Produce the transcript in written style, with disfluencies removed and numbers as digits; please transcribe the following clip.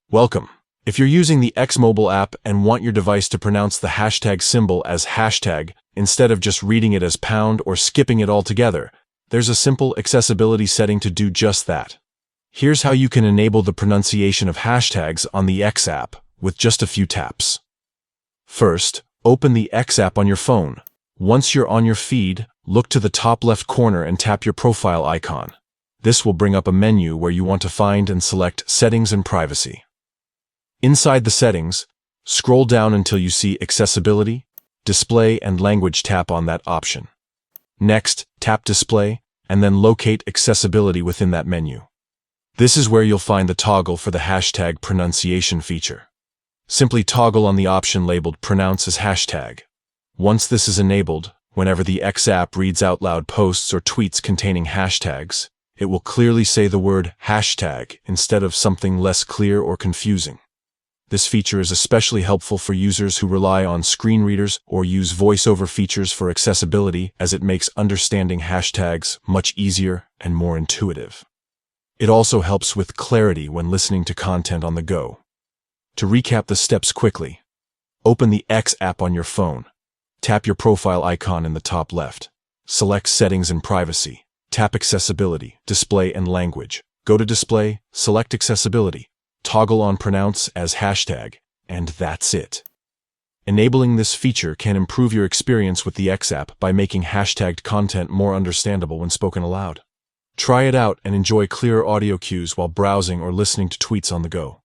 Welcome. If you're using the X mobile app and want your device to pronounce the hashtag symbol as hashtag instead of just reading it as pound or skipping it altogether, there's a simple accessibility setting to do just that. Here's how you can enable the pronunciation of hashtags on the X app with just a few taps. First, open the X app on your phone. Once you're on your feed, look to the top left corner and tap your profile icon. This will bring up a menu where you want to find and select Settings and Privacy. Inside the settings, scroll down until you see Accessibility, Display and Language. Tap on that option. Next, tap Display, and then locate Accessibility within that menu. This is where you'll find the toggle for the hashtag pronunciation feature. Simply toggle on the option labeled Pronounce as Hashtag. Once this is enabled, whenever the X app reads out loud posts or tweets containing hashtags, it will clearly say the word hashtag instead of something less clear or confusing. This feature is especially helpful for users who rely on screen readers or use voiceover features for accessibility, as it makes understanding hashtags much easier and more intuitive. It also helps with clarity when listening to content on the go. To recap the steps quickly, open the X app on your phone. Tap your profile icon in the top left. Select Settings and Privacy. Tap Accessibility, Display and Language. Go to Display, select Accessibility. Toggle on Pronounce as Hashtag, and that's it. Enabling this feature can improve your experience with the X app by making hashtagged content more understandable when spoken aloud. Try it out and enjoy clearer audio cues while browsing or listening to tweets on the go.